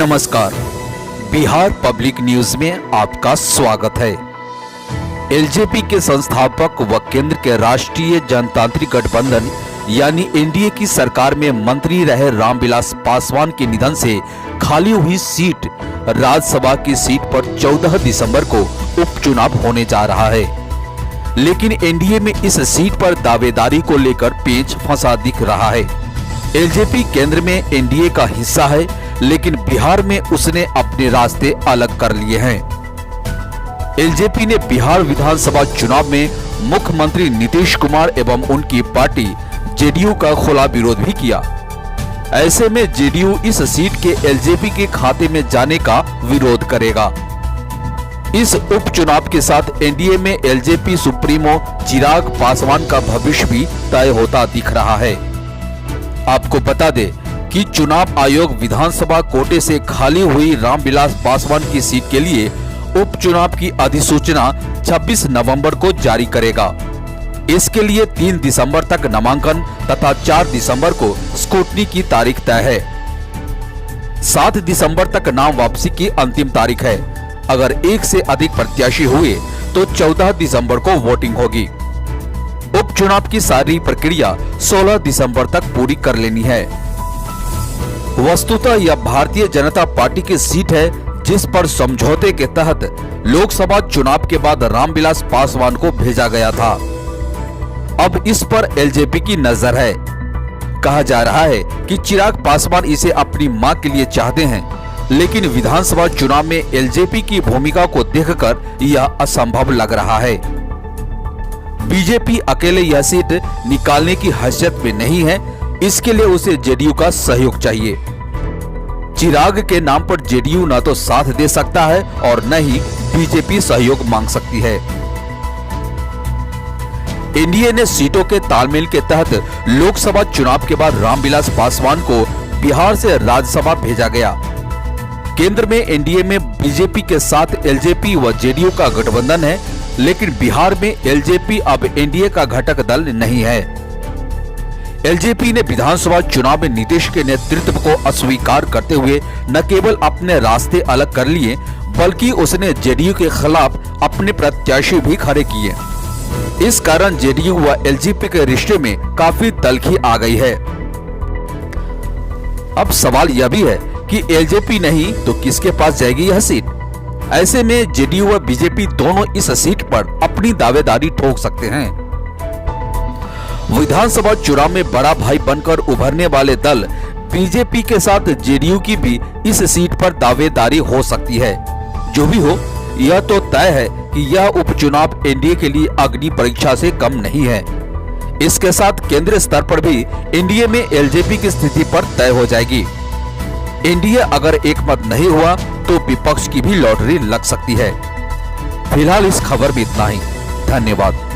नमस्कार, Bihar public news में आपका स्वागत है। एलजेपी के संस्थापक व केंद्र के राष्ट्रीय जनतांत्रिक गठबंधन यानी एनडीए की सरकार में मंत्री रहे रामविलास पासवान के निधन से खाली हुई सीट राज्यसभा की सीट पर 14 दिसंबर को उपचुनाव होने जा रहा है। लेकिन एनडीए में इस सीट पर दावेदारी को लेकर पेच फंसा दिख रहा है। एलजेपी केंद्र में एनडीए का हिस्सा है, लेकिन बिहार में उसने अपने रास्ते अलग कर लिए हैं। एलजेपी ने बिहार विधानसभा चुनाव में मुख्यमंत्री नीतीश कुमार एवं उनकी पार्टी जेडीयू का खुला विरोध भी किया। ऐसे में जेडीयू इस सीट के एलजेपी के खाते में जाने का विरोध करेगा। इस उपचुनाव के साथ एनडीए में एलजेपी सुप्रीमो चिराग पासवान का भविष्य भी तय होता दिख रहा है। आपको बता दें कि चुनाव आयोग विधानसभा कोटे से खाली हुई रामविलास पासवान की सीट के लिए उपचुनाव की अधिसूचना 26 नवंबर को जारी करेगा। इसके लिए 3 दिसंबर तक नामांकन तथा 4 दिसंबर को स्क्रूटनी की तारीख तय है। 7 दिसंबर तक नाम वापसी की अंतिम तारीख है। अगर एक से अधिक प्रत्याशी हुए तो 14 दिसंबर को वोटिंग होगी। उपचुनाव की सारी प्रक्रिया 16 दिसंबर तक पूरी कर लेनी है। वस्तुतः यह भारतीय जनता पार्टी की सीट है, जिस पर समझौते के तहत लोकसभा चुनाव के बाद रामविलास पासवान को भेजा गया था। अब इस पर एलजेपी की नजर है। कहा जा रहा है कि चिराग पासवान इसे अपनी मां के लिए चाहते हैं, लेकिन विधानसभा चुनाव में एलजेपी की भूमिका को देखकर यह असंभव लग रहा है। बीजेपी अकेले यह सीट निकालने की हैसियत में नहीं है, इसके लिए उसे जेडीयू का सहयोग चाहिए। चिराग के नाम पर जेडीयू न तो साथ दे सकता है और न ही बीजेपी सहयोग मांग सकती है। एनडीए ने सीटों के तालमेल के तहत लोकसभा चुनाव के बाद रामविलास पासवान को बिहार से राज्यसभा भेजा गया। केंद्र में एनडीए में बीजेपी के साथ एलजेपी व जेडीयू का गठबंधन है, लेकिन बिहार में एलजेपी अब एनडीए का घटक दल नहीं है। एलजेपी ने विधानसभा चुनाव में नीतीश के नेतृत्व को अस्वीकार करते हुए न केवल अपने रास्ते अलग कर लिए, बल्कि उसने जेडीयू के खिलाफ अपने प्रत्याशी भी खड़े किए। इस कारण जेडीयू व एलजेपी के रिश्ते में काफी तल्खी आ गई है। अब सवाल यह भी है कि एलजेपी नहीं तो किसके पास जाएगी यह सीट। ऐसे में जेडीयू व बीजेपी दोनों इस सीट पर अपनी दावेदारी ठोक सकते हैं। विधानसभा चुनाव में बड़ा भाई बनकर उभरने वाले दल बीजेपी के साथ जेडीयू की भी इस सीट पर दावेदारी हो सकती है। जो भी हो, यह तो तय है कि यह उपचुनाव एनडीए के लिए अग्नि परीक्षा से कम नहीं है। इसके साथ केंद्रीय स्तर पर भी एनडीए में एलजेपी की स्थिति पर तय हो जाएगी। एनडीए अगर एकमत नहीं हुआ तो विपक्ष की भी लॉटरी लग सकती है। फिलहाल इस खबर में इतना ही। धन्यवाद।